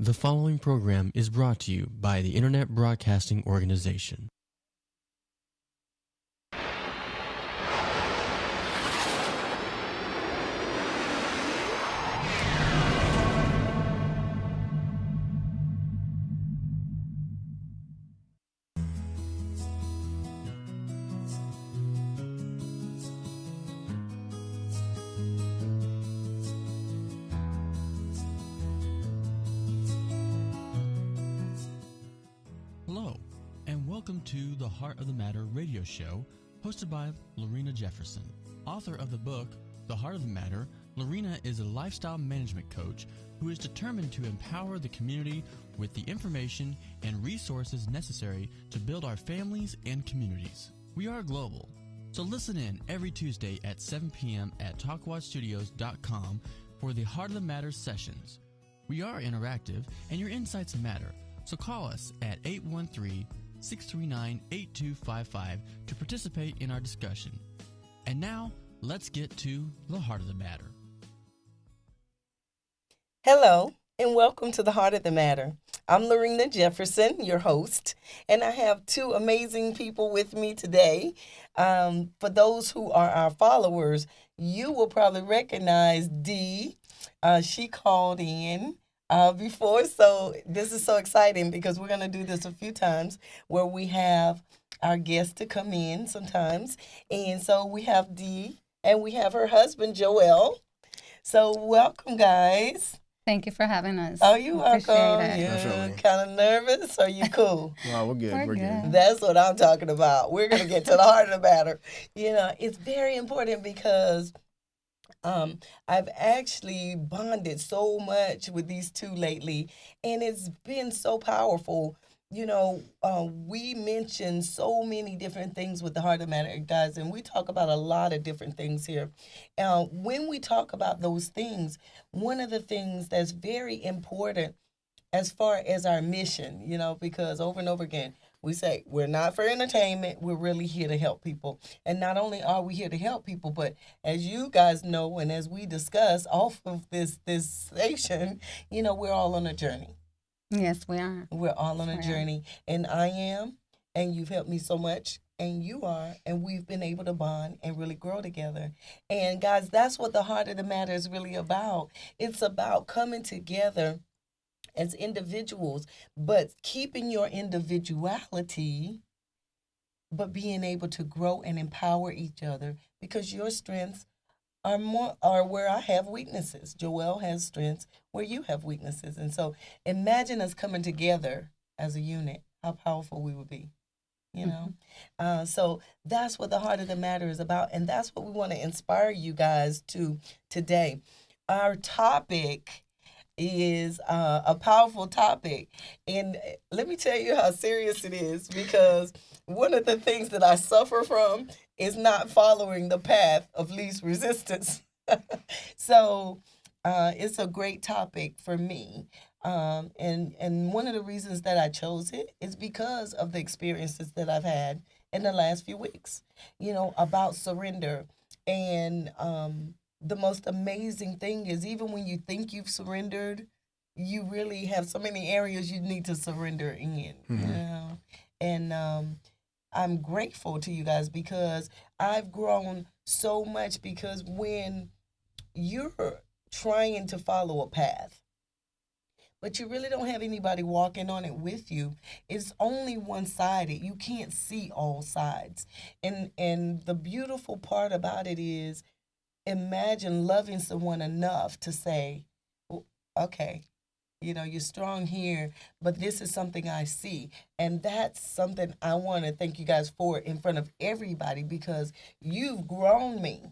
The following program is brought to you by the Internet Broadcasting Organization. Hello, and welcome to the Heart of the Matter radio show, hosted by Lorena Jefferson. Author of the book, The Heart of the Matter, Lorena is a lifestyle management coach who is determined to empower the community with the information and resources necessary to build our families and communities. We are global, so listen in every Tuesday at 7 p.m. at talkwatchstudios.com for the Heart of the Matter sessions. We are interactive, and your insights matter. So call us at 813-639-8255 to participate in our discussion. And now, let's get to the heart of the matter. Hello, and welcome to the Heart of the Matter. I'm Lorena Jefferson, your host, and I have two amazing people with me today. For those who are our followers, you will probably recognize Dee. She called in before, so this is so exciting because we're going to do this a few times where we have our guests to come in sometimes. And so we have Dee and we have her husband, Joel. So welcome, guys. Thank you for having us. Oh, you're welcome. Appreciate it. You're Absolutely. kind of nervous, or you cool? No, we're good. We're good. That's what I'm talking about. We're going to get to the heart of the matter. You know, it's very important because I've actually bonded so much with these two lately, and it's been so powerful. You know, we mention so many different things with the Heart of the Matter, guys, and we talk about a lot of different things here. When we talk about those things, one of the things that's very important as far as our mission, you know, because over and over again, we say we're not for entertainment, we're really here to help people. And not only are we here to help people, but as you guys know, and as we discuss off of this station, you know, we're all on a journey. Yes, we are. We're all on a Yes, we are. journey. And I am, and you've helped me so much, and you are, and we've been able to bond and really grow together. And guys, that's what the Heart of the Matter is really about. It's about coming together as individuals, but keeping your individuality, but being able to grow and empower each other, because your strengths are where I have weaknesses. Joel has strengths where you have weaknesses. And so imagine us coming together as a unit, how powerful we would be. You know, so that's what the Heart of the Matter is about, and that's what we want to inspire you guys to today. Our topic is a powerful topic, and let me tell you how serious it is, because one of the things that I suffer from is not following the path of least resistance. So it's a great topic for me, and one of the reasons that I chose it is because of the experiences that I've had in the last few weeks, you know, about surrender. And the most amazing thing is, even when you think you've surrendered, you really have so many areas you need to surrender in, you know? And I'm grateful to you guys because I've grown so much, because when you're trying to follow a path, but you really don't have anybody walking on it with you, it's only one-sided. You can't see all sides. And the beautiful part about it is, imagine loving someone enough to say, well, okay, you know, you're strong here, but this is something I see. And that's something I want to thank you guys for in front of everybody, because you've grown me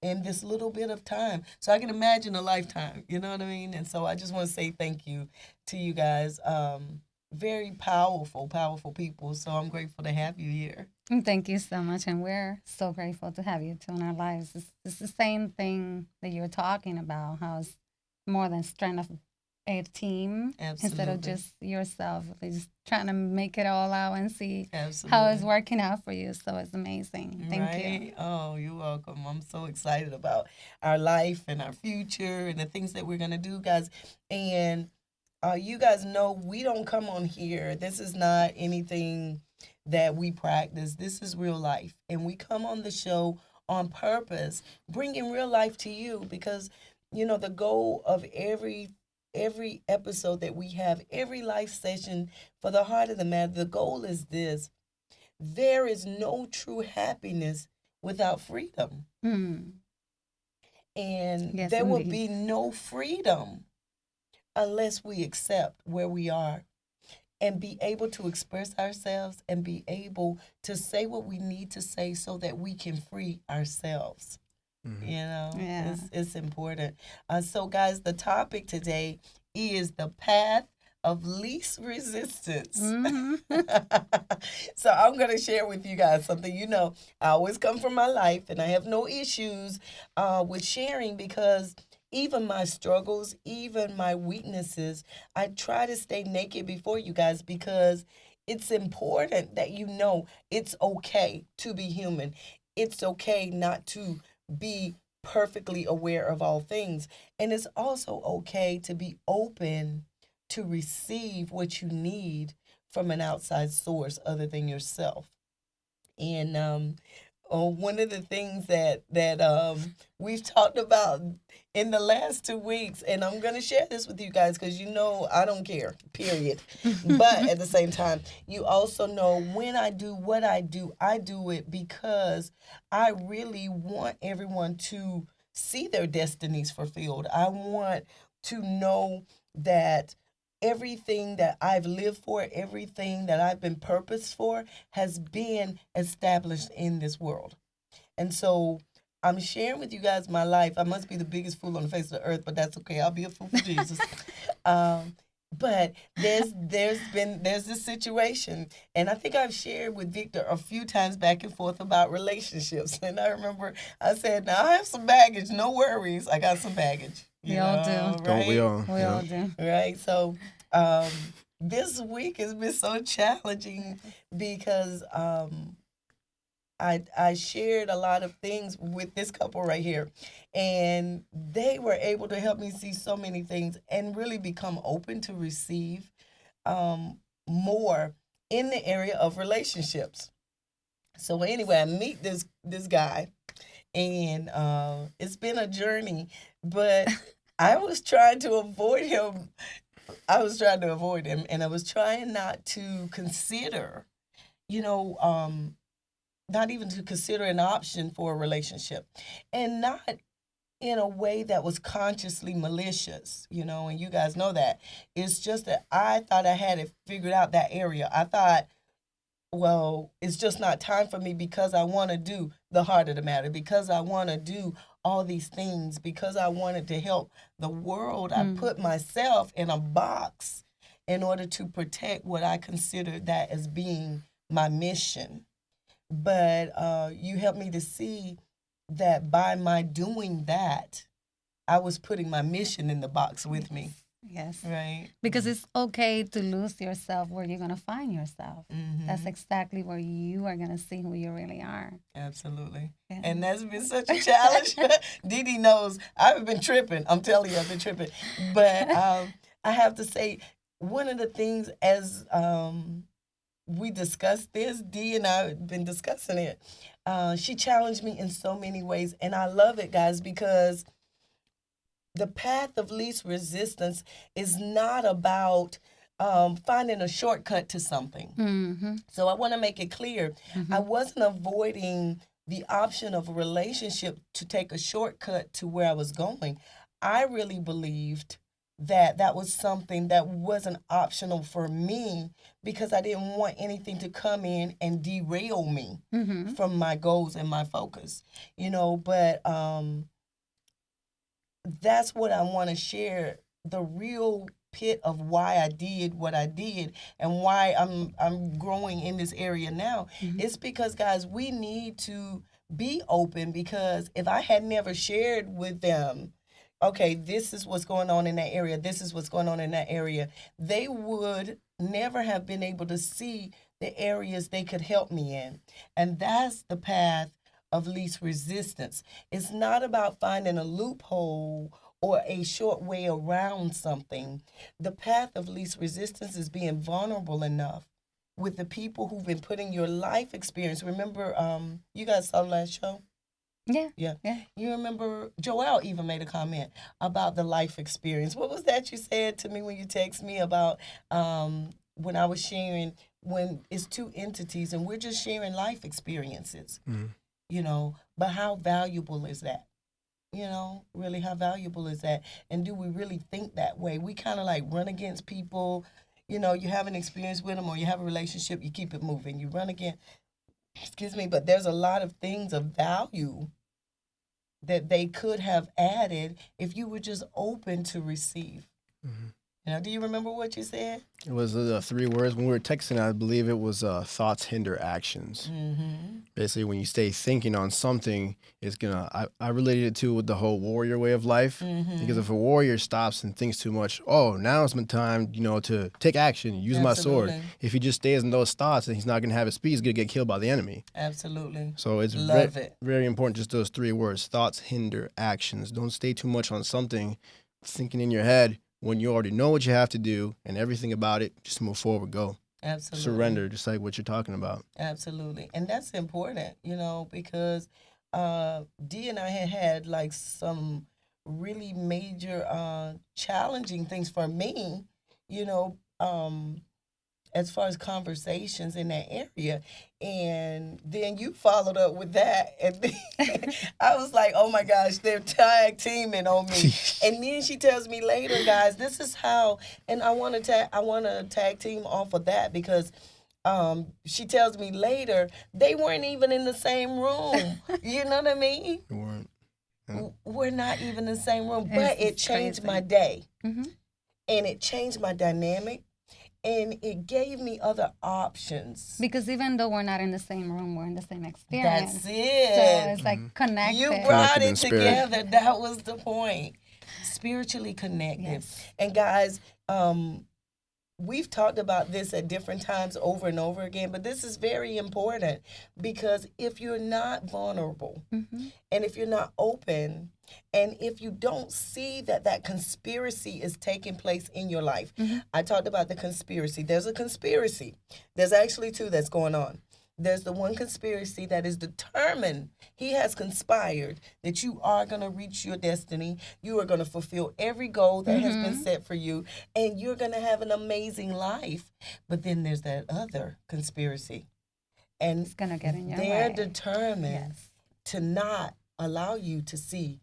in this little bit of time. So I can imagine a lifetime, you know what I mean? And so I just want to say thank you to you guys. Very powerful, powerful people. So I'm grateful to have you here. And thank you so much, and we're so grateful to have you two in our lives. It's the same thing that you're talking about, how it's more than strength of a team instead of Absolutely. just yourself. Just trying to make it all out and see Absolutely. how it's working out for you. So it's amazing. Thank you. Right? Oh, you're welcome. I'm so excited about our life and our future and the things that we're going to do, guys. And You guys know we don't come on here. This is not anything that we practice. This is real life. And we come on the show on purpose, bringing real life to you because, the goal of every episode that we have, every life session for the Heart of the Matter, the goal is this. There is no true happiness without freedom. And yes, there will indeed. be no freedom unless we accept where we are and be able to express ourselves and be able to say what we need to say so that we can free ourselves. Yeah. It's important. So, guys, the topic today is the path of least resistance. So I'm going to share with you guys something. I always come from my life, and I have no issues with sharing because even my struggles, even my weaknesses, I try to stay naked before you guys because it's important that it's okay to be human. It's okay not to be perfectly aware of all things. And it's also okay to be open to receive what you need from an outside source other than yourself. And one of the things that we've talked about in the last 2 weeks, and I'm going to share this with you guys because I don't care, period. But at the same time, you also know when I do what I do it because I really want everyone to see their destinies fulfilled. I want to know that everything that I've lived for, everything that I've been purposed for has been established in this world. And so I'm sharing with you guys my life. I must be the biggest fool on the face of the earth, but that's okay. I'll be a fool for Jesus. But there's this situation, and I think I've shared with Victor a few times back and forth about relationships. And I remember I said, now I have some baggage, no worries. I got some baggage. We all do. Right? Don't we all? We all do. Right. So this week has been so challenging because I shared a lot of things with this couple right here, and they were able to help me see so many things and really become open to receive more in the area of relationships. So anyway, I meet this guy, and it's been a journey, but I was trying to avoid him. and I was trying not to consider, not even to consider an option for a relationship, and not in a way that was consciously malicious, and you guys know that. It's just that I thought I had it figured out, that area. I thought, well, it's just not time for me because I want to do the Heart of the Matter, because I want to do all these things, because I wanted to help the world. I put myself in a box in order to protect what I considered that as being my mission. But you helped me to see that by my doing that, I was putting my mission in the box with me. Yes. Right. Because it's okay to lose yourself where you're going to find yourself. Mm-hmm. That's exactly where you are going to see who you really are. Absolutely. Yeah. And that's been such a challenge. Didi knows I've been tripping. I'm telling you, I've been tripping. But I have to say, one of the things as we discussed this, Dee and I have been discussing it. She challenged me in so many ways. And I love it, guys, because the path of least resistance is not about finding a shortcut to something. Mm-hmm. So I want to make it clear. Mm-hmm. I wasn't avoiding the option of a relationship to take a shortcut to where I was going. I really believed that was something that wasn't optional for me because I didn't want anything to come in and derail me from my goals and my focus, but that's what I want to share, the real pit of why I did what I did and why I'm growing in this area now. It's because, guys, we need to be open, because if I had never shared with them, okay, this is what's going on in that area, this is what's going on in that area, they would never have been able to see the areas they could help me in. And that's the path of least resistance. It's not about finding a loophole or a short way around something. The path of least resistance is being vulnerable enough with the people who've been putting your life experience. Remember, you guys saw the last show? Yeah. Yeah. You remember Joelle even made a comment about the life experience. What was that you said to me when you text me about when I was sharing, when it's two entities and we're just sharing life experiences, you know, but how valuable is that? You know, really, how valuable is that? And do we really think that way? We kind of like run against people. You know, you have an experience with them or you have a relationship, you keep it moving. You run against, but there's a lot of things of value that they could have added if you were just open to receive. You know, do you remember what you said? It was 3 words. When we were texting, I believe it was thoughts hinder actions. Basically, when you stay thinking on something, it's gonna. I related it to with the whole warrior way of life. Because if a warrior stops and thinks too much, oh, now it's my time, you know, to take action, use my sword. If he just stays in those thoughts, then he's not gonna have his speed. He's gonna get killed by the enemy. Absolutely. So it's very important. Just those 3 words: thoughts hinder actions. Don't stay too much on something, thinking in your head. When you already know what you have to do and everything about it, just move forward, go. Absolutely. Surrender, just like what you're talking about. Absolutely. And that's important, you know, because Dee and I had like some really major challenging things for me, you know, as far as conversations in that area. And then you followed up with that. And then I was like, oh my gosh, they're tag teaming on me. And then she tells me later, guys, this is how, and I want to tag team off of that because she tells me later, they weren't even in the same room. You know what I mean? They weren't. Yeah. We're not even in the same room, but it changed my day. And it changed my dynamic. And it gave me other options. Because even though we're not in the same room, we're in the same experience. That's it. So it's like connected. You brought it together. That was the point. Spiritually connected. Yes. And guys, we've talked about this at different times over and over again, but this is very important because if you're not vulnerable and if you're not open and if you don't see that conspiracy is taking place in your life, I talked about the conspiracy. There's a conspiracy. There's actually 2 that's going on. There's the one conspiracy that is determined. He has conspired that you are going to reach your destiny. You are going to fulfill every goal that has been set for you, and you're going to have an amazing life. But then there's that other conspiracy. And it's going to get in your they're way. determined to not allow you to see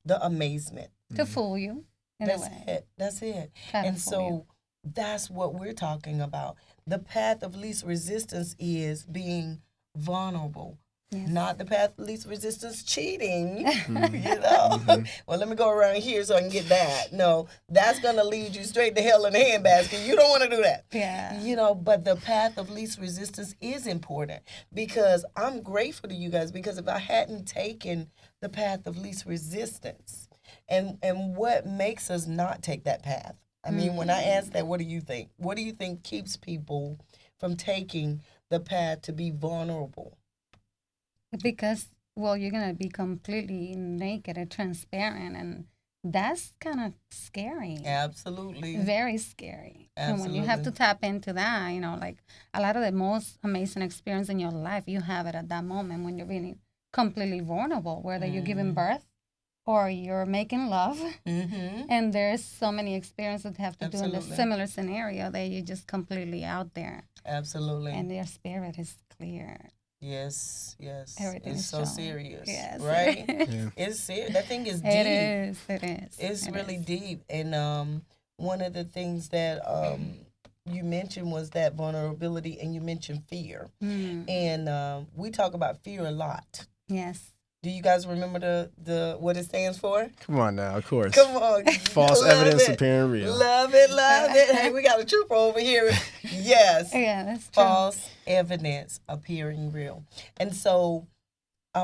the amazement. To fool you, in a way. That's it. And so that's what we're talking about. The path of least resistance is being vulnerable. Yes. Not the path of least resistance cheating, you know. Well, let me go around here so I can get that. No, that's going to lead you straight to hell in a handbasket. You don't want to do that. Yeah. You know, but the path of least resistance is important because I'm grateful to you guys because if I hadn't taken the path of least resistance and what makes us not take that path? I mean, when I ask that, what do you think? What do you think keeps people from taking the path to be vulnerable? Because, well, you're going to be completely naked and transparent, and that's kind of scary. Absolutely. Very scary. Absolutely. And when you have to tap into that, you know, like a lot of the most amazing experience in your life, you have it at that moment when you're really completely vulnerable, whether you're giving birth or you're making love. And there's so many experiences that have to do in a similar scenario that you're just completely out there. Absolutely. And your spirit is clear. Yes. Everything it's is so shown. serious. Yes. Right? Yeah. It's serious. That thing is deep. It is. It's really deep. And one of the things that you mentioned was that vulnerability, and you mentioned fear. And we talk about fear a lot. Yes. Do you guys remember the what it stands for? Come on now, of course. Come on. False evidence appearing real. Love it. Hey, we got a trooper over here. Yes. Yeah, that's true. False evidence appearing real. And so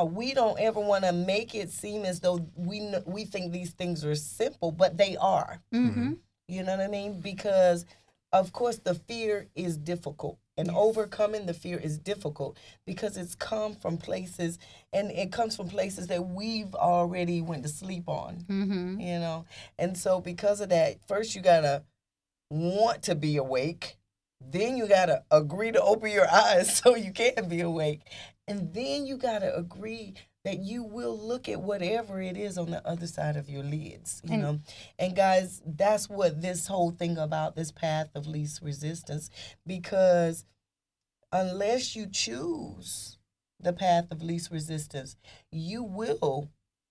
we don't ever want to make it seem as though we think these things are simple, but they are. You know what I mean? Because, of course, the fear is difficult. And Yes. overcoming the fear is difficult because it comes from places that we've already went to sleep on, Mm-hmm. you know. And so because of that, first you got to want to be awake. Then you got to agree to open your eyes so you can be awake. And then you got to agree that you will look at whatever it is on the other side of your lids, you know. And guys, that's what this whole thing about this path of least resistance, because unless you choose the path of least resistance, you will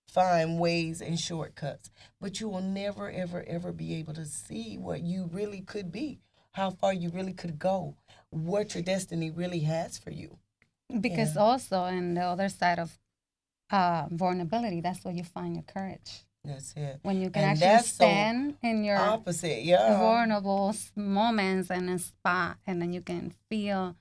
find ways and shortcuts, but you will never, ever, ever be able to see what you really could be, how far you really could go, what your destiny really has for you. Because Yeah. also on the other side of vulnerability, that's where you find your courage. That's it. When you can And actually that's so stand in your opposite, yeah. vulnerable moments and a spot, and then you can feel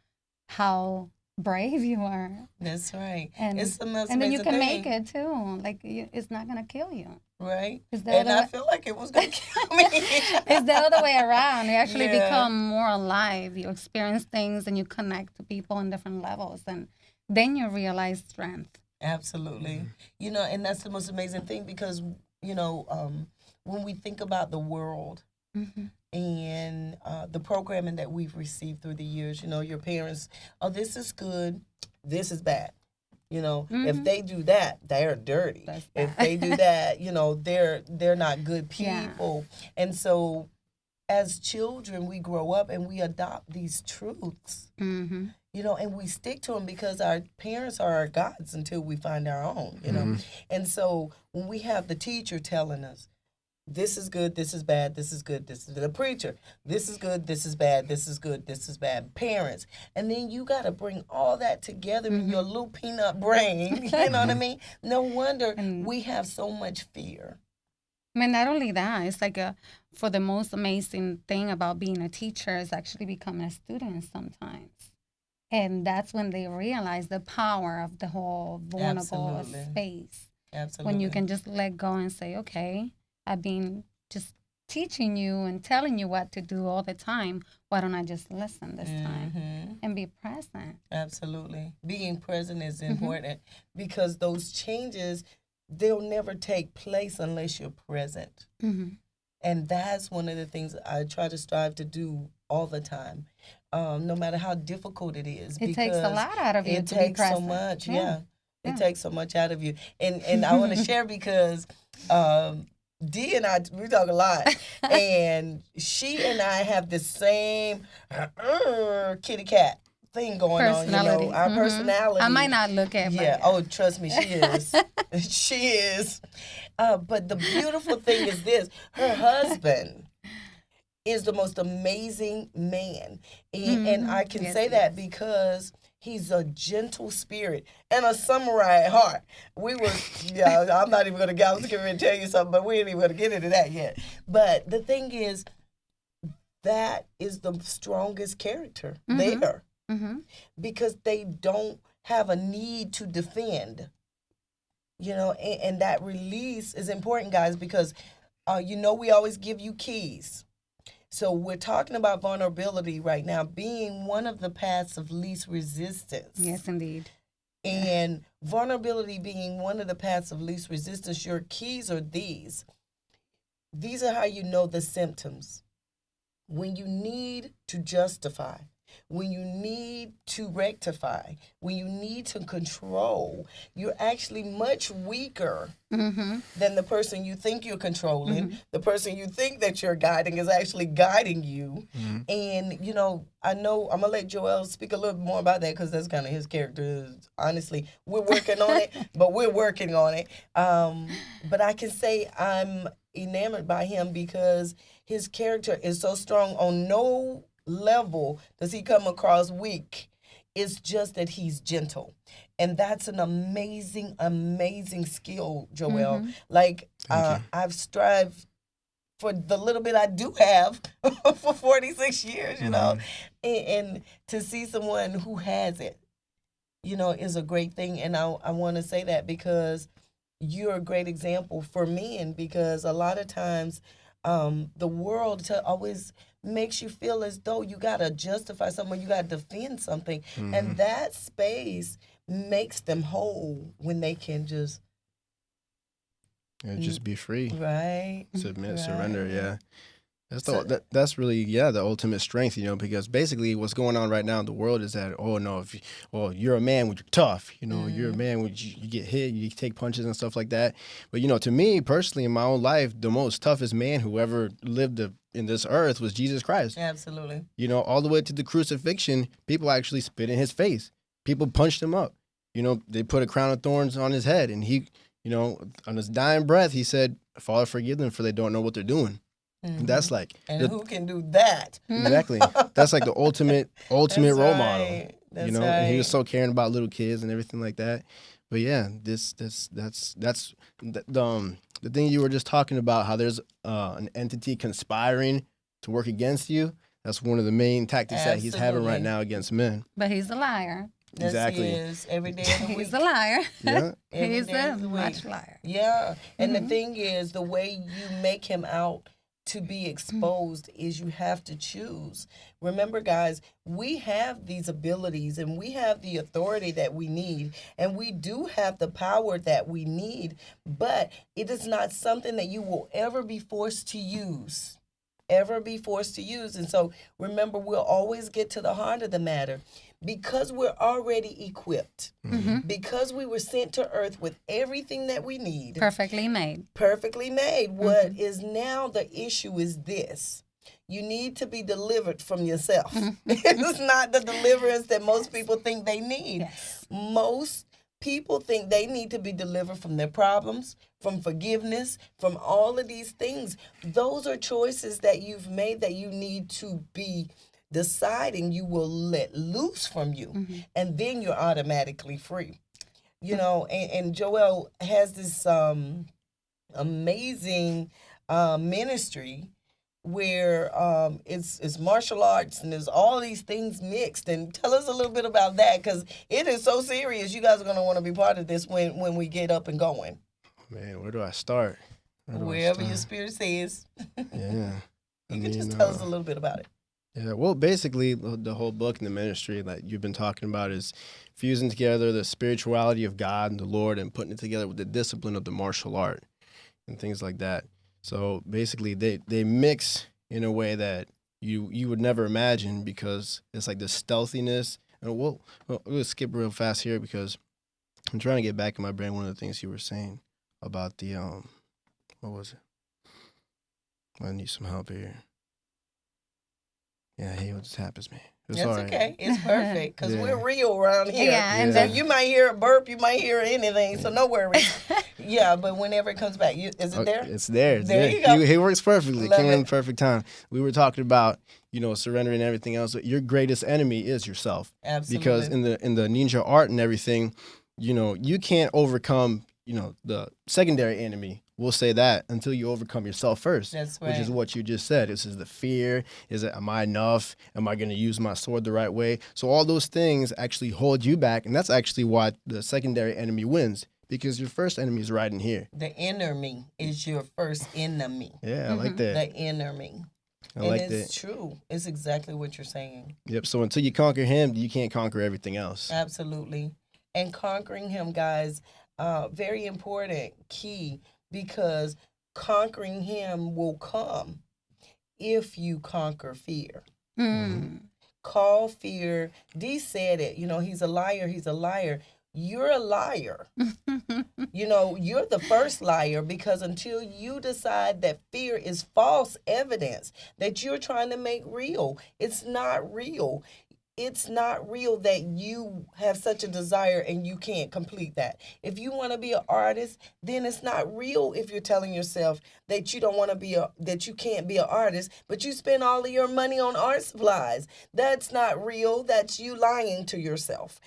how brave you are. That's right. And, It's the most and then you amazing can make thing, it too. Like, it's not going to kill you. right? It's the And other I way- feel like it was going to kill me. It's the other way around. You actually Yeah. become more alive. You experience things and you connect to people on different levels. And then you realize strength. Absolutely. You know, and that's the most amazing thing because, you know, when we think about the world Mm-hmm. and the programming that we've received through the years, you know, your parents, oh, this is good, this is bad. You know, if Mhm. they do that, they're dirty. That's If bad. they do that, you know, they're not good Yeah. people. And so as children, we grow up and we adopt these truths. Mm-hmm. You know, and we stick to them because our parents are our gods until we find our own, you know. And so when we have the teacher telling us, this is good, this is bad, this is good, this is the preacher, this is good, this is bad, this is good, this is bad, parents. And then you got to bring all that together in your little peanut brain, you know what I mean? No wonder we have so much fear. I mean, not only that, it's like for the most amazing thing about being a teacher is actually becoming a student sometimes. And that's when they realize the power of the whole vulnerable Absolutely. space. Absolutely. When you can just let go and say, okay, I've been just teaching you and telling you what to do all the time. Why don't I just listen this time and be present? Absolutely. Being present is Mm-hmm. important because those changes, they'll never take place unless you're present. Mm-hmm. And that's one of the things I try to strive to do all the time, no matter how difficult it is. It takes a because lot out of you It to be takes so present. much, Yeah. yeah. It Yeah. takes so much out of you. And I want to share because Dee and I, we talk a lot. And she and I have the same kitty cat thing going on, you Personality. know, our Mhm. personality. I might not look at it. Yeah. but- Oh, trust me, she is. She is. But the beautiful thing is this: her husband is the most amazing man, and I can Yes, say he that because he's a gentle spirit and a samurai at heart. We were, yeah. I'm not even gonna. I was going to tell you something, but we ain't even gonna get into that yet. But the thing is, that is the strongest character there Mm-hmm. because they don't have a need to defend. You know, and that release is important, guys, because you know we always give you keys. So we're talking about vulnerability right now being one of the paths of least resistance. Yes, indeed. And vulnerability being one of the paths of least resistance, your keys are these. These are how you know the symptoms. When you need to justify, when you need to rectify, when you need to control, you're actually much weaker Mm-hmm. than the person you think you're controlling. The person you think that you're guiding is actually guiding you. And, you know, I know I'm going to let Joel speak a little bit more about that because that's kind of his character. Honestly, we're working on it, but we're working on it. But I can say I'm enamored by him because his character is so strong. On no level does he come across weak. It's just that he's gentle. And that's an amazing, amazing skill, Joel. Like, I've strived for the little bit I do have for 46 years, you know, and to see someone who has it, you know, is a great thing. And I want to say that because you're a great example for men because a lot of times the world to always makes you feel as though you got to justify something, you got to defend something. And that space makes them whole when they can just just be free, right, submit, right. surrender. Yeah, that's So- that's really the ultimate strength, because basically what's going on right now in the world is that you're a man, you're tough, you're a man, you get hit, you take punches and stuff like that. But to me personally, in my own life, the most toughest man who ever lived in this earth was Jesus Christ. Absolutely. All the way to the crucifixion, people actually spit in his face. People punched him up. They put a crown of thorns on his head, and he, on his dying breath, he said, "Father, forgive them, for they don't know what they're doing." Mhm. That's like And who can do that? exactly. That's like the ultimate That's role model. right. That's And he was right. so caring about little kids and everything like that. But yeah, that's the thing you were just talking about, how there's an entity conspiring to work against you. That's one of the main tactics that he's having right Absolutely. now against men. But he's a liar. Yes, Exactly. he is every day of the week. He's a liar. Yeah. Every He's day a of the week. much liar. Yeah. And the thing is, the way you make him out to be exposed is you have to choose. Remember, guys, we have these abilities and we have the authority that we need, and we do have the power that we need, but it is not something that you will ever be forced to use. And so remember, we'll always get to the heart of the matter. Because we're already equipped, because we were sent to earth with everything that we need, Perfectly made. perfectly made. What is now the issue is this: you need to be delivered from yourself. It's not the deliverance that most people think they need. Yes. Most people think they need to be delivered from their problems, from forgiveness, from all of these things. Those are choices that you've made that you need to be deciding you will let loose from you, and then you're automatically free. And Joel has this amazing ministry where it's martial arts and there's all these things mixed. And tell us a little bit about that, because it is so serious. You guys are going to want to be part of this when we get up and going. Man, where do I start? Wherever your spirit says. Yeah. You can just tell us a little bit about it. Yeah, well, basically, the whole book and the ministry that you've been talking about is fusing together the spirituality of God and the Lord and putting it together with the discipline of the martial art and things like that. So basically, they mix in a way that you would never imagine, because it's like the stealthiness. And we'll skip real fast here because I'm trying to get back in my brain one of the things you were saying about the what was it? I need some help here. Yeah, hey, what just happens, man? It's That's all right. okay. It's perfect because Yeah. we're real around here. Yeah, and So then you might hear a burp, you might hear anything, so no worries. Yeah, but whenever it comes back, is it there? It's there. It's There there. you go. He works perfectly. Love Came in it. the perfect time. We were talking about, surrendering and everything else. Your greatest enemy is yourself. Absolutely. Because in the ninja art and everything, you can't overcome, the secondary enemy. We'll say that until you overcome yourself first. That's Which is right. what you just said. This is the fear. Is it, am I enough? Am I going to use my sword the right way? So all those things actually hold you back. And that's actually why the secondary enemy wins. Because your first enemy is right in here. The inner me is your first enemy. Yeah, I like that. The inner me. I And like it's that. true. It's exactly what you're saying. Yep. So until you conquer him, you can't conquer everything else. Absolutely. And conquering him, guys, very important, key, because conquering him will come if you conquer fear. Call fear. Dee said it. He's a liar. He's a liar. You're a liar. You're the first liar, because until you decide that fear is false evidence that you're trying to make real, it's not real. It's not real that you have such a desire and you can't complete that. If you want to be an artist, then it's not real if you're telling yourself that you don't want to be that you can't be an artist, but you spend all of your money on art supplies. That's not real. That's you lying to yourself.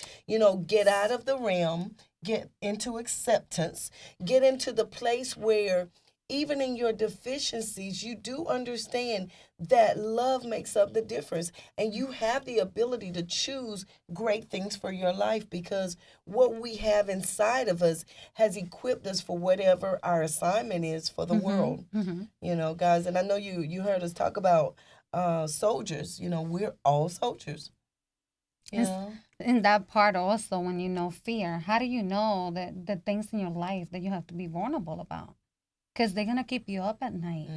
Get out of the realm, get into acceptance, get into the place where even in your deficiencies, you do understand that love makes up the difference. And you have the ability to choose great things for your life, because what we have inside of us has equipped us for whatever our assignment is for the world. You know, guys, and I know you heard us talk about soldiers. You know, we're all soldiers. You know? In that part also, when you know fear, how do you know that the things in your life that you have to be vulnerable about? Because they're going to keep you up at night.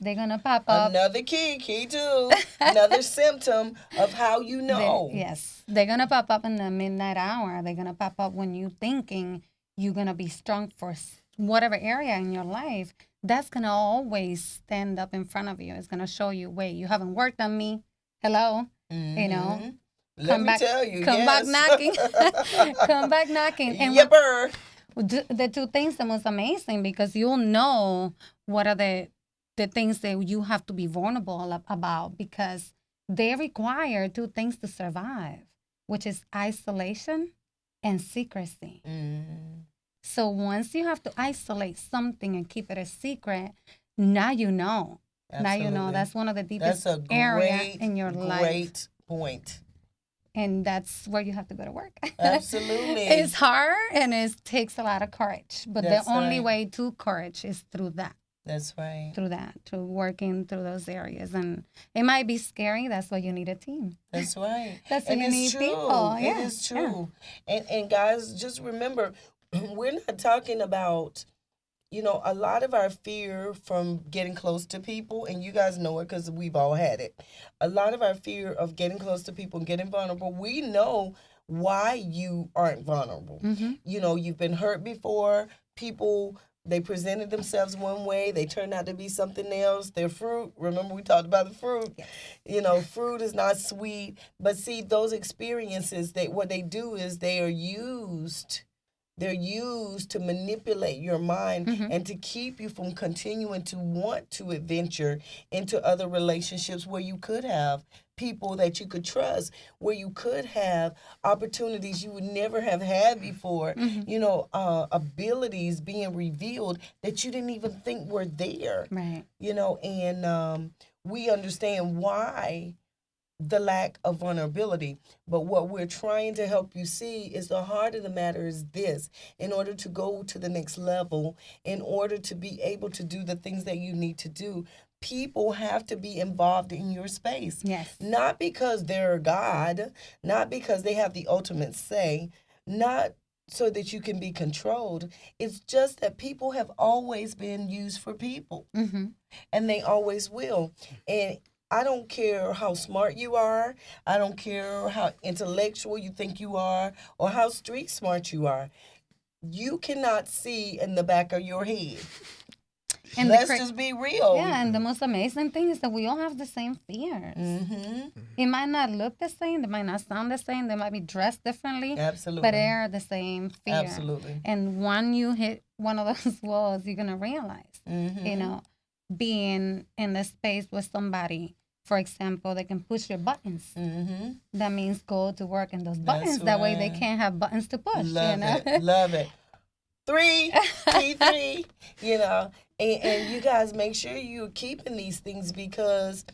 They're going to pop up. Another key too. Another symptom of how you know. They're going to pop up in the midnight hour. They're going to pop up when you're thinking you're going to be strong for whatever area in your life. That's going to always stand up in front of you. It's going to show you, wait, you haven't worked on me. Hello? You know? Let me tell you, come back knocking. Come back knocking. And Yipper. The two things the most amazing, because you'll know what are the things that you have to be vulnerable about, because they require two things to survive, which is isolation and secrecy. So once you have to isolate something and keep it a secret, now you know. Absolutely. Now you know. That's one of the deepest areas in your life. Great point. And that's where you have to go to work. Absolutely. It's hard and it takes a lot of courage. But That's the only right. way to courage is through that. That's right. Through that, through working through those areas. And it might be scary. That's why you need a team. That's right. That's why you need true. people. It is true. Yeah. And guys, just remember, we're not talking about, you know, a lot of our fear from getting close to people, and you guys know it because we've all had it. A lot of our fear of getting close to people and getting vulnerable, we know why you aren't vulnerable. You know, you've been hurt before. People, they presented themselves one way. They turned out to be something else. Their fruit, remember we talked about the fruit? Yes. You know, fruit is not sweet. But see, those experiences, what they do is they are used. They're used to manipulate your mind and to keep you from continuing to want to adventure into other relationships where you could have people that you could trust, where you could have opportunities you would never have had before, you know, abilities being revealed that you didn't even think were there. Right. You know, and we understand why the lack of vulnerability. But what we're trying to help you see is the heart of the matter is this. In order to go to the next level, in order to be able to do the things that you need to do, people have to be involved in your space. Yes. Not because they're God, not because they have the ultimate say, not so that you can be controlled. It's just that people have always been used for people. And they always will. And I don't care how smart you are. I don't care how intellectual you think you are or how street smart you are. You cannot see in the back of your head. And let's just be real. Yeah, and the most amazing thing is that we all have the same fears. It might not look the same. They might not sound the same. They might be dressed differently. Absolutely. But they're the same fear. Absolutely. And when you hit one of those walls, you're going to realize, you know, being in the space with somebody, for example, they can push your buttons. That means go to work in those buttons. That way they can't have buttons to push. Love you know? it. Love it. Three, you know. And you guys make sure you're keeping these things, because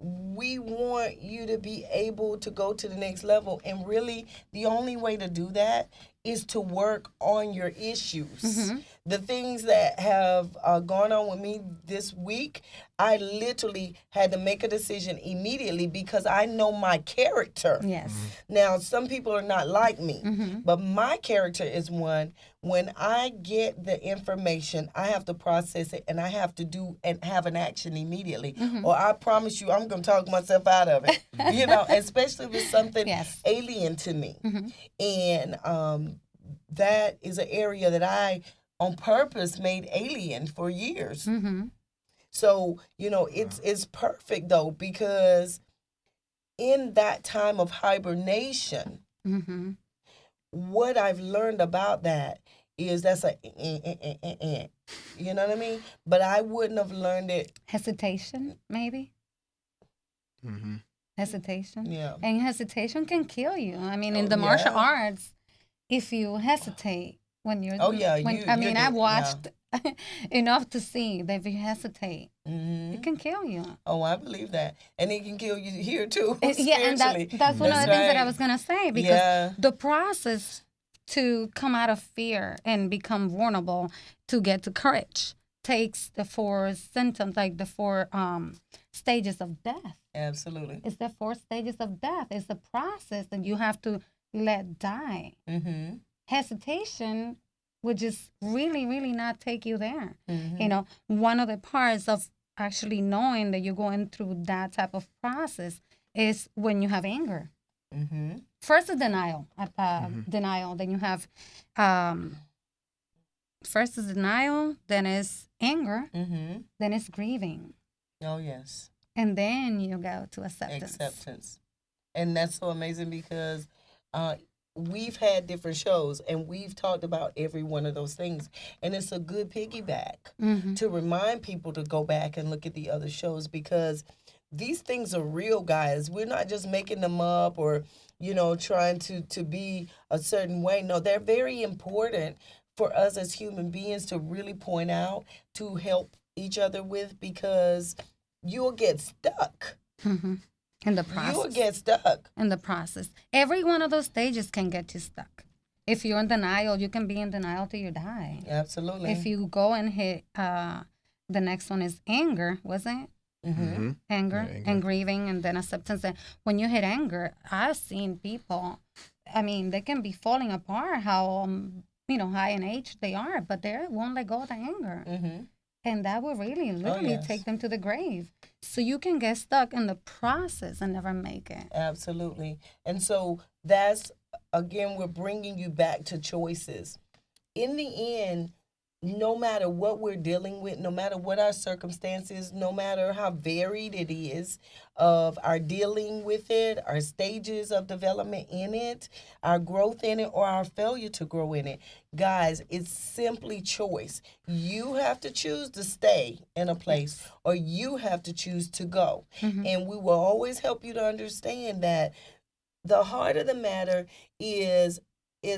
we want you to be able to go to the next level. And really, the only way to do that is to work on your issues. The things that have gone on with me this week, I literally had to make a decision immediately because I know my character. Yes. Now, some people are not like me, but my character is one. When I get the information, I have to process it, and I have to do and have an action immediately. Or I promise you, I'm going to talk myself out of it. You know, especially if it's something alien to me. And that is an area that I, on purpose, made alien for years. So, you know, it's perfect, though, because in that time of hibernation, what I've learned about that is that's you know what I mean? But I wouldn't have learned it. Hesitation, maybe? Hesitation? Yeah. And hesitation can kill you. I mean, in the martial arts, if you hesitate when you're... Oh, yeah. I watched enough to see that if you hesitate, Mm-hmm. it can kill you. Oh, I believe that. And it can kill you here too, Yeah, and spiritually. that's one of the things that I was going to say, because Yeah. the process to come out of fear and become vulnerable to get to courage takes the 4 symptoms, like the 4 stages of death. Absolutely. It's the 4 stages of death. It's the process that you have to let die. Mm-hmm. Hesitation would just really, really not take you there. Mm-hmm. You know, one of the parts of actually knowing that you're going through that type of process is when you have anger. Mm-hmm. First is denial. Denial. Then you have first is denial. Then is anger. Mm-hmm. Then it's grieving, Oh, yes. and then you go to acceptance. Acceptance. And that's so amazing because we've had different shows and we've talked about every one of those things. And it's a good piggyback Mm-hmm. to remind people to go back and look at the other shows, because these things are real, guys. We're not just making them up or, trying to be a certain way. No, they're very important for us as human beings to really point out, to help each other with, because you'll get stuck. Mm-hmm. In the process. You will get stuck. In the process. Every one of those stages can get you stuck. If you're in denial, you can be in denial till you die. Absolutely. If you go and hit, the next one is anger, wasn't it? Mm-hmm. Anger, Yeah, and grieving, and then acceptance. And when you hit anger, I've seen people, I mean, they can be falling apart how, high in age they are, but they won't let go of the anger. Mm-hmm. And that will really, literally yes. take them to the grave. So you can get stuck in the process and never make it. Absolutely. And so that's, again, we're bringing you back to choices. In the end, no matter what we're dealing with, no matter what our circumstances, no matter how varied it is of our dealing with it, our stages of development in it, our growth in it, or our failure to grow in it, guys, it's simply choice. You have to choose to stay in a place, or you have to choose to go. Mm-hmm. And we will always help you to understand that the heart of the matter is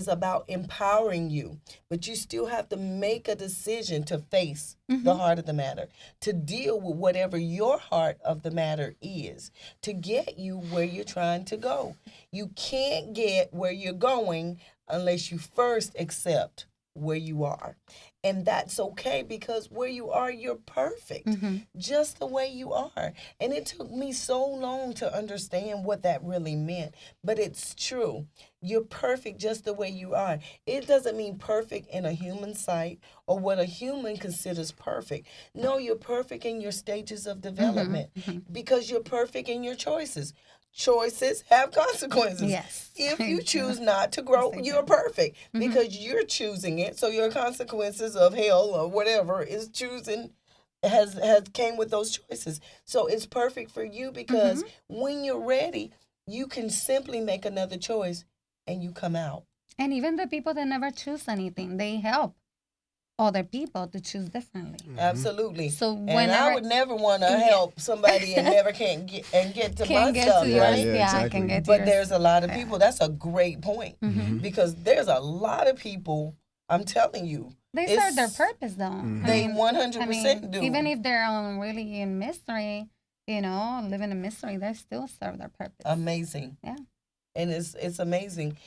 about empowering you, but you still have to make a decision to face the heart of the matter, to deal with whatever your heart of the matter is, to get you where you're trying to go. You can't get where you're going unless you first accept where you are. And that's okay, because where you are, you're perfect, just the way you are. And it took me so long to understand what that really meant, but it's true. You're perfect just the way you are. It doesn't mean perfect in a human sight or what a human considers perfect. No, you're perfect in your stages of development because you're perfect in your choices. Choices have consequences. Yes. If you choose not to grow, you're perfect because you're choosing it. So your consequences of hell or whatever is choosing has came with those choices. So it's perfect for you because when you're ready, you can simply make another choice and you come out. And even the people that never choose anything, they help other people to choose differently. Absolutely. So and whenever I would never want to help somebody and never can't get to can't my get stuff, to yours, right? Yeah, I exactly. can get to But yours. there's a lot of people. That's a great point because there's a lot of people. I'm telling you, They serve their purpose, though. They I mean, 100% do. Even if they're really in mystery, living in mystery, they still serve their purpose. Amazing. Yeah. And it's amazing.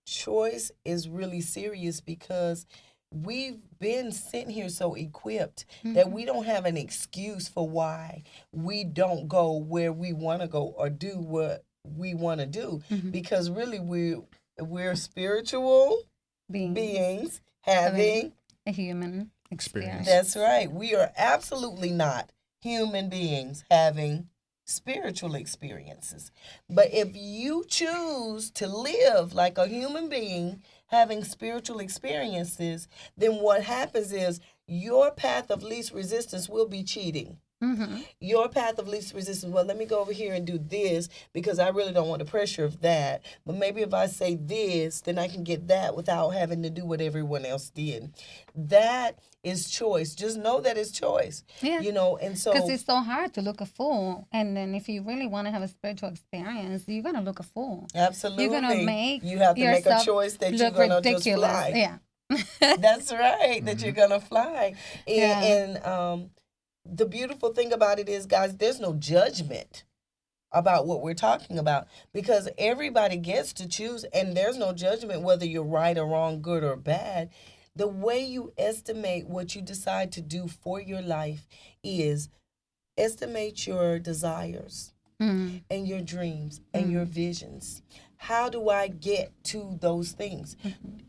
Choice is really serious because we've been sitting here so equipped that we don't have an excuse for why we don't go where we want to go or do what we want to do, because really we're spiritual beings having a human experience. That's right. We are absolutely not human beings having spiritual experiences. But if you choose to live like a human being having spiritual experiences, then what happens is your path of least resistance will be cheating. Your path of least resistance, well, let me go over here and do this because I really don't want the pressure of that. But maybe if I say this, then I can get that without having to do what everyone else did. That is choice. Just know that it's choice. Yeah. And so... Because it's so hard to look a fool. And then if you really want to have a spiritual experience, you're going to look a fool. Absolutely. You're going to make You have to make a yourself choice that you're look going to just ridiculous. fly. Yeah. That's right, that you're gonna fly. Yeah. And the beautiful thing about it is, guys, there's no judgment about what we're talking about because everybody gets to choose, and there's no judgment whether you're right or wrong, good or bad. The way you estimate what you decide to do for your life is estimate your desires Mm. and your dreams and your visions. How do I get to those things?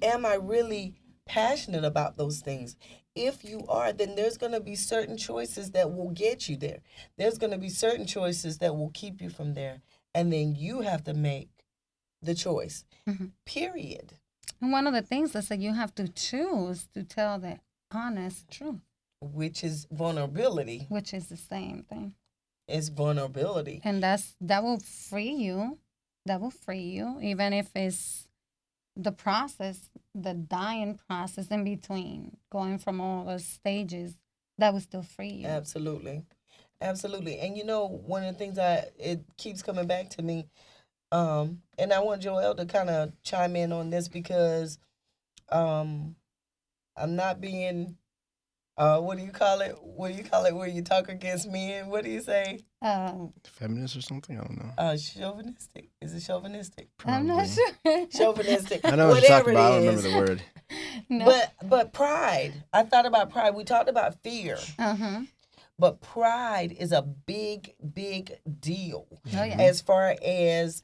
Am I really passionate about those things? If you are, then there's going to be certain choices that will get you there. There's going to be certain choices that will keep you from there. And then you have to make the choice, period. And one of the things is that you have to choose to tell the honest truth, Which is vulnerability. which is the same thing. It's vulnerability. And that will free you. That will free you, even if it's the process, the dying process in between, going from all those stages. That will still free you. Absolutely. Absolutely. And you know, one of the things it keeps coming back to me, and I want Joel to kind of chime in on this because I'm not being what do you call it? What do you call it where you talk against men? What do you say? Feminist or something? I don't know. Chauvinistic. Is it chauvinistic? I'm not Probably. sure. Chauvinistic. I know what you're talking about. I don't Whatever it remember is. the word. No. But pride. I thought about pride. We talked about fear, Uh-huh. but pride is a big, big deal Oh, yeah. as far as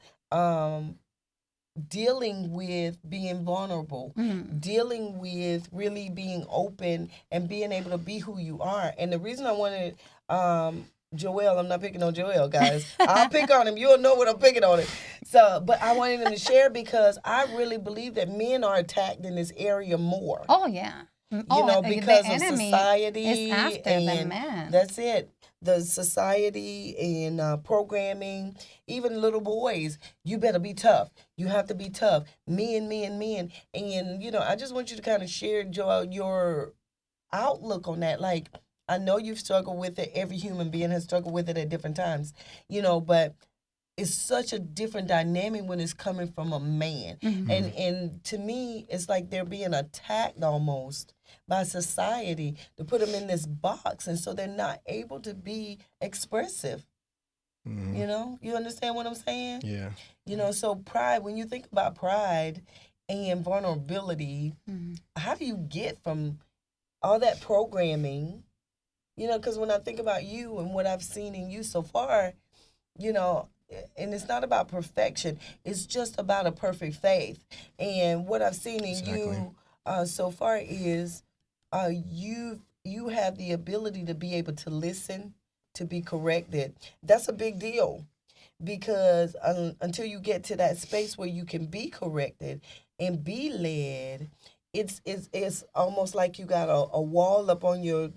dealing with being vulnerable, dealing with really being open and being able to be who you are. And the reason I wanted Joel, I'm not picking on Joel, guys. I'll pick on him. You'll know what I'm picking on him. So, but I wanted him to share because I really believe that men are attacked in this area more. Oh, yeah. You know, because the of enemy society is after the and man. that's it. The society and programming, even little boys, you better be tough. You have to be tough. Men. And, you know, I just want you to kind of share, Joel, your outlook on that. Like, I know you've struggled with it. Every human being has struggled with it at different times, you know, but it's such a different dynamic when it's coming from a man. And to me, it's like they're being attacked almost by society to put them in this box. And so they're not able to be expressive. You know, you understand what I'm saying? Yeah. You know, so pride, when you think about pride and vulnerability, how do you get from all that programming? You know, because when I think about you and what I've seen in you so far, you know, and it's not about perfection. It's just about a perfect faith. And what I've seen in you so far is you have the ability to be able to listen, to be corrected. That's a big deal because until you get to that space where you can be corrected and be led, it's almost like you got a wall up on your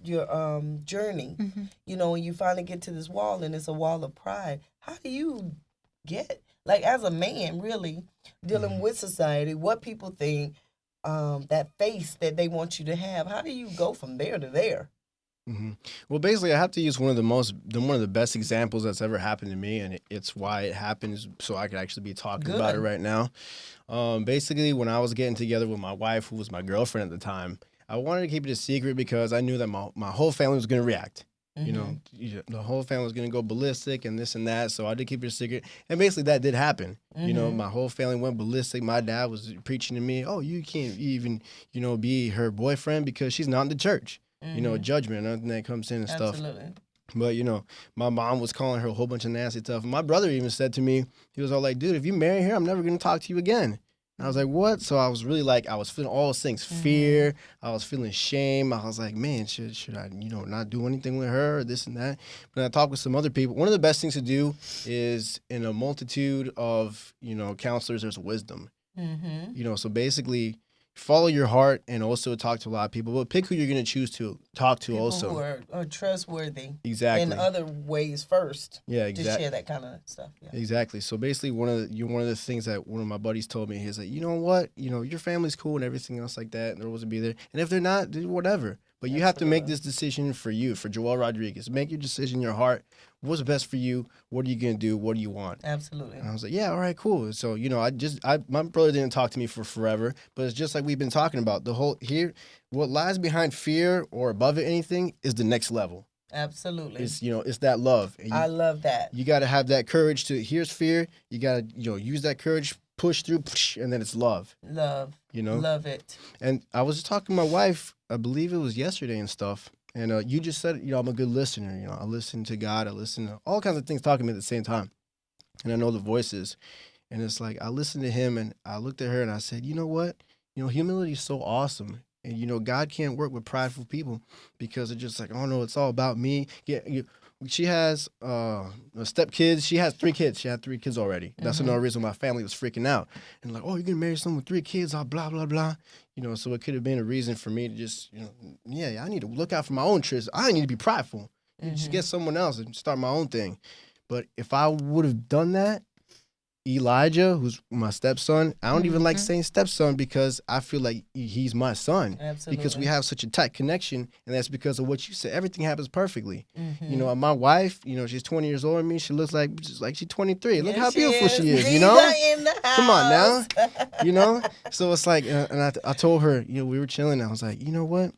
journey. You know, when you finally get to this wall and it's a wall of pride. How do you get, like, as a man, really dealing with society, what people think, that face that they want you to have? How do you go from there to there? Well, basically, I have to use one of the best examples that's ever happened to me, and it's why it happens, so I could actually be talking about it right now. Basically, when I was getting together with my wife, who was my girlfriend at the time, I wanted to keep it a secret because I knew that my whole family was going to react. You know, the whole family was going to go ballistic and this and that, so I did keep it a secret. And basically, that did happen. You know, my whole family went ballistic. My dad was preaching to me, oh, you can't even, you know, be her boyfriend because she's not in the church. You know, judgment, nothing that comes in and stuff. But, you know, my mom was calling her a whole bunch of nasty stuff. And my brother even said to me, he was all like, dude, if you marry her, I'm never going to talk to you again. And I was like, what? So I was really like, I was feeling all those things, fear. I was feeling shame. I was like, man, should I, you know, not do anything with her or this and that? But I talked with some other people. One of the best things to do is in a multitude of, you know, counselors, there's wisdom. You know, so basically follow your heart and also talk to a lot of people, but pick who you're going to choose to talk to People also. who are trustworthy. Exactly. In other ways first. Yeah, To exactly. share that kind of stuff. Yeah. Exactly. So basically, one of the things that one of my buddies told me is like, you know what, you know, your family's cool and everything else like that, and they're supposed to be there. And if they're not, whatever. But you have to make this decision for you, for Joel Rodriguez. Make your decision in your heart. what's best for you? What are you gonna do? What do you want? Absolutely. And I was like, yeah, all right, cool. So, you know, my brother didn't talk to me for forever, but it's just like we've been talking about. What lies behind fear or above it anything is the next level. Absolutely. It's that love. And I love that. You got to have that courage here's fear. You got to, use that courage, push through, and then it's love. Love. Love it. And I was just talking to my wife, I believe it was yesterday and stuff. And you just said, I'm a good listener. I listen to God. I listen to all kinds of things talking to me at the same time. And I know the voices. And it's like, I listened to him and I looked at her and I said, you know what? Humility is so awesome. And, God can't work with prideful people because it's just like, oh, no, it's all about me. Yeah, she has stepkids. She has 3 kids. She had 3 kids already. That's another reason my family was freaking out. And like, oh, you're going to marry someone with 3 kids, blah, blah, blah. So it could have been a reason for me to just, I need to look out for my own interests. I need to be prideful. Just get someone else and start my own thing. But if I would have done that, Elijah, who's my stepson, I don't even like saying stepson because I feel like he's my son. Absolutely. Because we have such a tight connection, and that's because of what you said. Everything happens perfectly. My wife, she's 20 years older than me. She looks like she's 23. Look how beautiful she is, Come on now, So it's like, and I told her, we were chilling. I was like, you know what?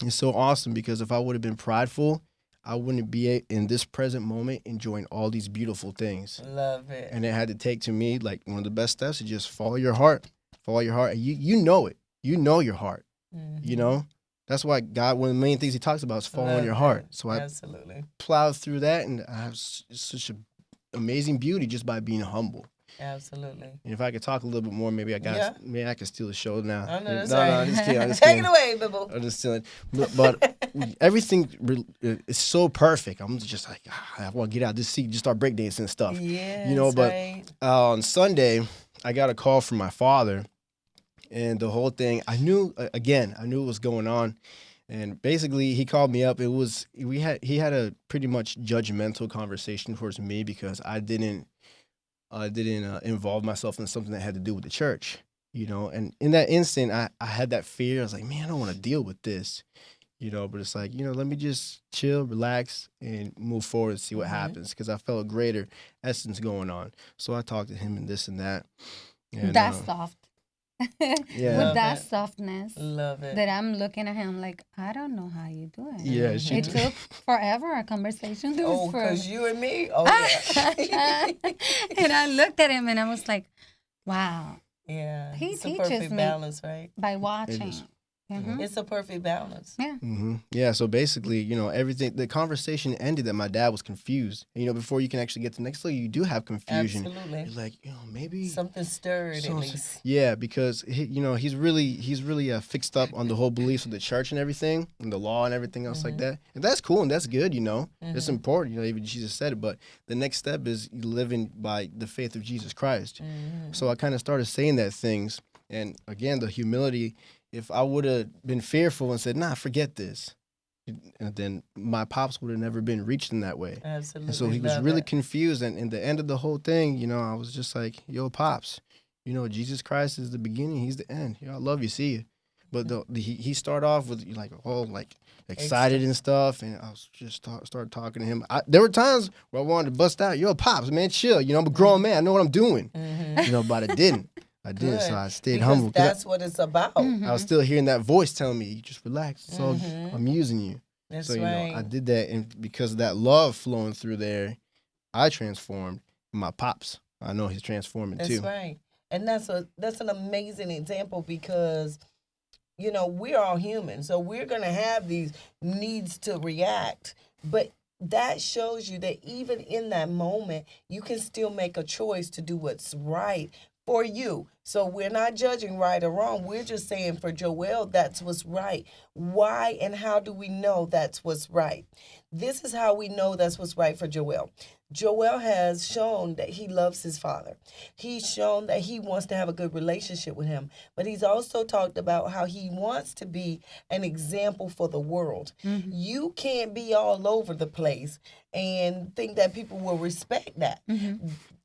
It's so awesome because if I would have been prideful, I wouldn't be in this present moment enjoying all these beautiful things. Love it. And it had to take to me, like, one of the best steps is just follow your heart. Follow your heart. And you know it. You know your heart. That's why God, one of the main things he talks about is following your heart. So I plowed through that, and I have such an amazing beauty just by being humble. Absolutely. And if I could talk a little bit more, maybe I could steal the show now. Oh, no, that's no, right. I'm just kidding. Take it away, Bibble. I'm just stealing. But everything is so perfect. I'm just like, I want to get out of this seat, just start breakdancing and stuff. Yeah, but on Sunday, I got a call from my father, and the whole thing, I knew what was going on. And basically, he called me up. He had a pretty much judgmental conversation towards me because I didn't involve myself in something that had to do with the church, And in that instant, I had that fear. I was like, man, I don't want to deal with this, But it's like, let me just chill, relax, and move forward and see what happens because I felt a greater essence going on. So I talked to him and this and that. And, that's soft. Yeah. With that softness. Love it. That I'm looking at him like, I don't know how you do it. Yeah, it took forever, a conversation. Because you and me? Oh, yeah. And I looked at him and I was like, wow. Yeah. He it's teaches a perfect me balance, right? by watching. It's a perfect balance. Yeah. Yeah. So basically, everything. The conversation ended that my dad was confused. And, before you can actually get to the next level, you do have confusion. Absolutely. You're like, maybe something stirred at least. Yeah, because he's really fixed up on the whole beliefs of the church and everything, and the law and everything else like that. And that's cool and that's good. It's important. Even Jesus said it. But the next step is living by the faith of Jesus Christ. So I kind of started saying that things, and again, the humility. If I would have been fearful and said, nah, forget this, and then my pops would have never been reached in that way. Absolutely. And so he was really confused. And in the end of the whole thing, I was just like, yo, Pops, Jesus Christ is the beginning. He's the end. I love you. See you. But he started off with all excited and stuff. And I was just started talking to him. There were times where I wanted to bust out, yo, Pops, man, chill. I'm a grown man. I know what I'm doing. But I didn't. I did, so I stayed humble. That's what it's about. I was still hearing that voice telling me, "You just relax. So I'm using you." That's so right. I did that, and because of that love flowing through there, I transformed. My pops, I know he's transforming too. That's right, and that's an amazing example because, we're all human, so we're gonna have these needs to react, but that shows you that even in that moment, you can still make a choice to do what's right for you. So we're not judging right or wrong. We're just saying for Joel, that's what's right. Why and how do we know that's what's right? This is how we know that's what's right for Joel. Joel has shown that he loves his father. He's shown that he wants to have a good relationship with him. But he's also talked about how he wants to be an example for the world. You can't be all over the place and think that people will respect that.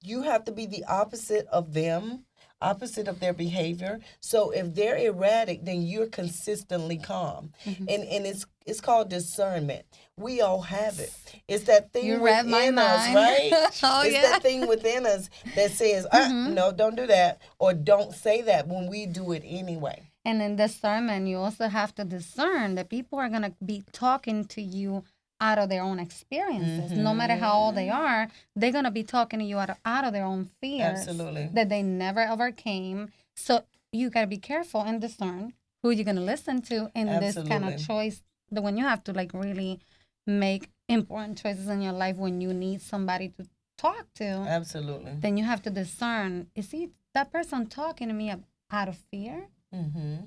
You have to be the opposite of them. opposite of their behavior. So if they're erratic, then you're consistently calm. And it's called discernment. We all have it. It's that thing You read my within us, mind. right? Oh, It's yeah. that thing within us that says, no, don't do that, or don't say that when we do it anyway. And in discernment, you also have to discern that people are going to be talking to you out of their own experiences. No matter how old they are, they're going to be talking to you out of their own fears Absolutely. that they never overcame. So you got to be careful and discern who you're going to listen to in this kind of Absolutely. choice. The when you have to like really make important choices in your life when you need somebody to talk to, Absolutely. then you have to discern, is he that person talking to me out of fear?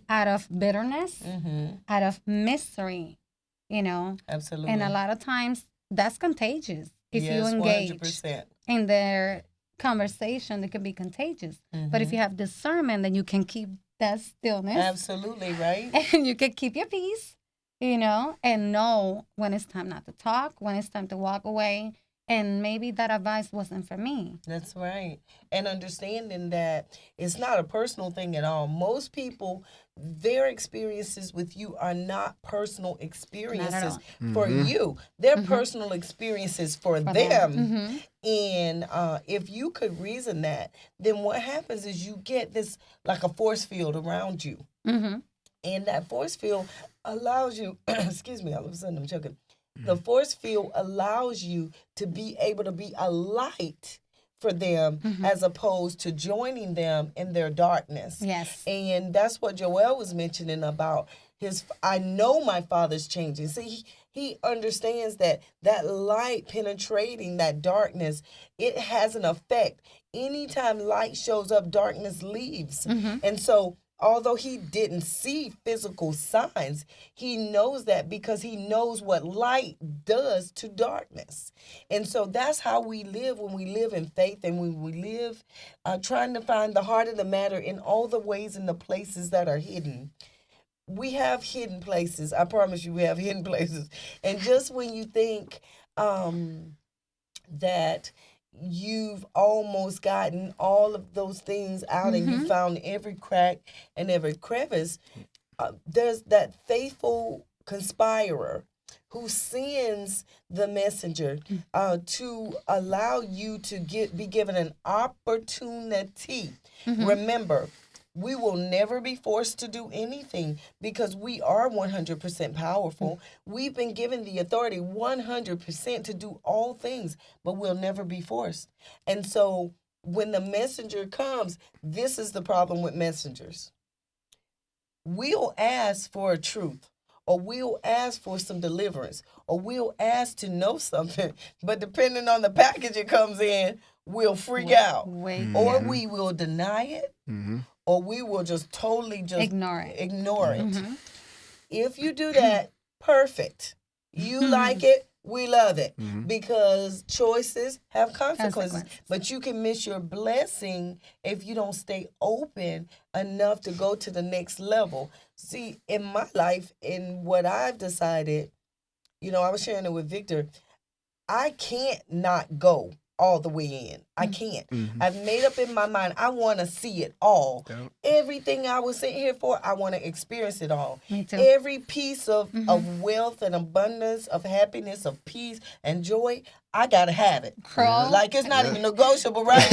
Out of bitterness, out of misery, you know. Absolutely. And a lot of times that's contagious. If you Yes, engage 100%. in their conversation, it can be contagious. But if you have discernment, then you can keep that stillness Absolutely, right? and you can keep your peace, you know, and know when it's time not to talk, when it's time to walk away. And maybe that advice wasn't for me. That's right. And understanding that it's not a personal thing at all. Most people, their experiences with you are not personal experiences for you. They're personal experiences for them. And if you could reason that, then what happens is you get this like a force field around you. And that force field allows you, excuse me, all of a sudden I'm choking. The force field allows you to be able to be a light for them as opposed to joining them in their darkness. Yes. And that's what Joel was mentioning about I know my father's changing. See, he understands that light penetrating that darkness, it has an effect. Anytime light shows up, darkness leaves. And so although he didn't see physical signs, he knows that because he knows what light does to darkness. And so that's how we live when we live in faith and when we live trying to find the heart of the matter in all the ways and the places that are hidden. We have hidden places. I promise you we have hidden places. And just when you think that you've almost gotten all of those things out and you found every crack and every crevice, there's that faithful conspirer who sends the messenger to allow you to be given an opportunity. Remember, we will never be forced to do anything because we are 100% powerful. We've been given the authority 100% to do all things, but we'll never be forced. And so when the messenger comes, this is the problem with messengers. We'll ask for a truth, or we'll ask for some deliverance, or we'll ask to know something, but depending on the package it comes in, we'll freak out. Or we will deny it, or we will just totally just Ignore it. Ignore it. If you do that, perfect. You like it, we love it. Because choices have consequences. But you can miss your blessing if you don't stay open enough to go to the next level. See, in my life, in what I've decided, you know, I was sharing it with Victor, I can't not go all the way in. I can't. I've made up in my mind, I want to see it all. Everything I was sent here for, I want to experience it all. Me too. Every piece of wealth and abundance, of happiness, of peace and joy, I got to have it. Girl. Like it's not even negotiable, right?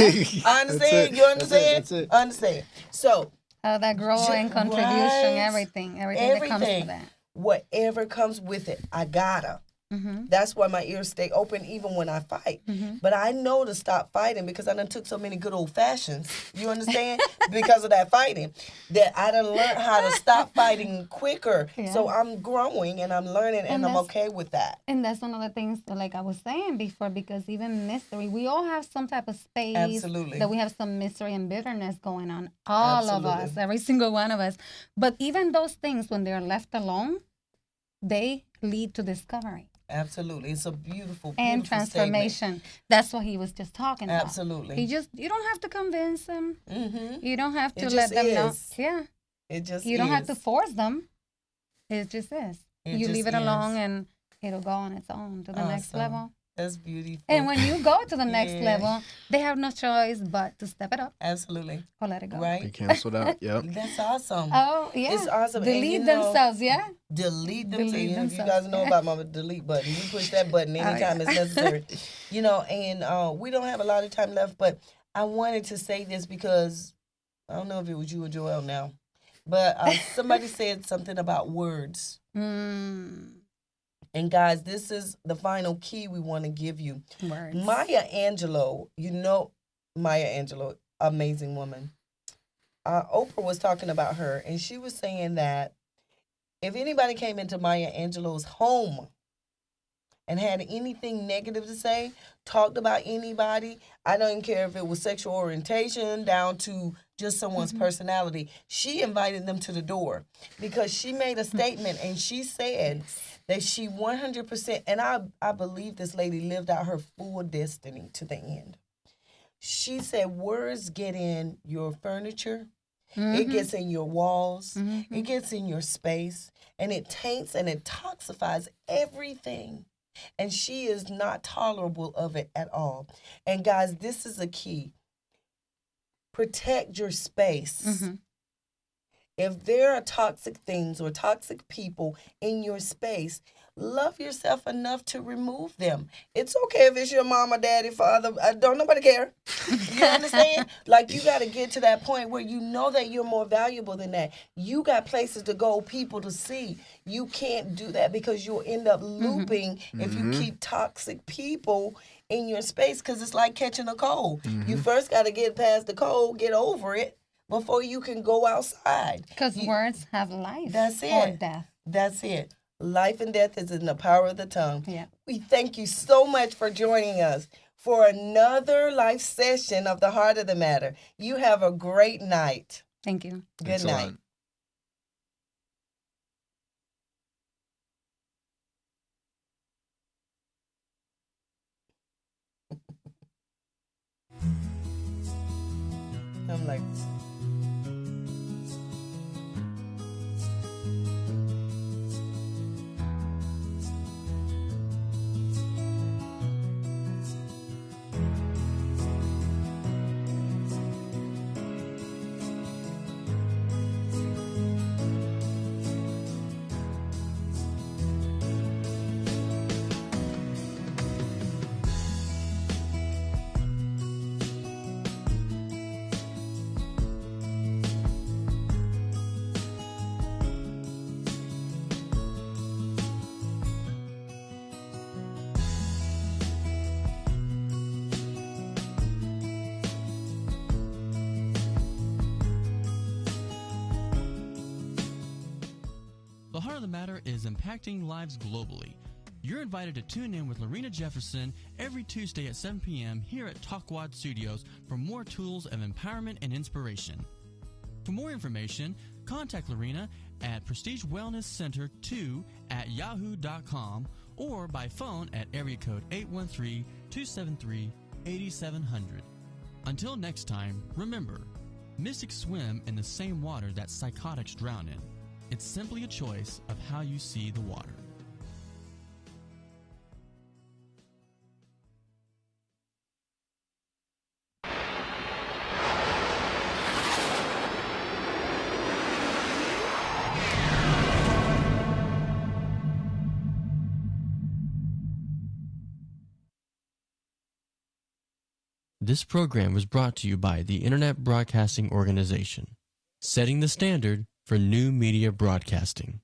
I understand. You understand? That's it. Understand. So, That growing contribution, Right. everything that comes with that. whatever comes with it, I gotta. That's why my ears stay open even when I fight. But I know to stop fighting because I done took so many good old fashions. You understand? Because of that fighting. That I done learned how to stop fighting quicker. Yeah. So I'm growing and I'm learning and I'm that's- okay with that. And that's one of the things, like I was saying before, because even mystery, we all have some type of space Absolutely. that we have some mystery and bitterness going on. All of us, Absolutely. every single one of us. But even those things, when they're left alone, they lead to discovery Absolutely. It's a beautiful, beautiful and transformation. That's what he was just talking about. Absolutely. You don't have to convince them. Mm-hmm. You don't have to It let just them know. is. Yeah. It just You don't have to is. force them. It just is. It You just leave it alone is. and it'll go on its own to the next Awesome. level. That's beautiful. And when you go to the next Yeah. level, they have no choice but to step it up Absolutely. or let it go. Be Right? canceled out. Yep. That's awesome. Oh, yeah. It's awesome. And Delete you know, themselves, yeah? delete them. Delete So, you themselves, guys know yeah. about my delete button. You push that button anytime it's necessary. And we don't have a lot of time left, but I wanted to say this because I don't know if it was you or Joel now, but somebody said something about words. Mm, And guys, this is the final key we want to give you. words. Maya Angelou, Maya Angelou, amazing woman. Oprah was talking about her, and she was saying that if anybody came into Maya Angelou's home and had anything negative to say, talked about anybody, I don't even care if it was sexual orientation down to just someone's personality, she invited them to the door because she made a statement and she said that she 100%, and I believe this lady lived out her full destiny to the end. She said words get in your furniture, it gets in your walls, it gets in your space, and it taints and it toxifies everything. And she is not tolerable of it at all. And guys, this is a key. Protect your space. If there are toxic things or toxic people in your space, love yourself enough to remove them. It's okay if it's your mama, daddy, father. Don't nobody care. You understand? Like, you got to get to that point where you know that you're more valuable than that. You got places to go, people to see. You can't do that because you'll end up looping if you keep toxic people in your space, because it's like catching a cold. You first got to get past the cold, get over it, before you can go outside. Because words have life That's or it. death. That's it. Life and death is in the power of the tongue. Yeah. We thank you so much for joining us for another live session of The Heart of the Matter. You have a great night. Thank you. Good Thanks a night. lot. I'm like... The Heart of the Matter is impacting lives globally. You're invited to tune in with Lorena Jefferson every Tuesday at 7 p.m. here at Talkwad Studios for more tools of empowerment and inspiration. For more information, contact Lorena at Prestige Wellness Center 2@yahoo.com or by phone at area code 813-273-8700. Until next time, remember, mystics swim in the same water that psychotics drown in. It's simply a choice of how you see the water. This program was brought to you by the Internet Broadcasting Organization, setting the standard for new media broadcasting.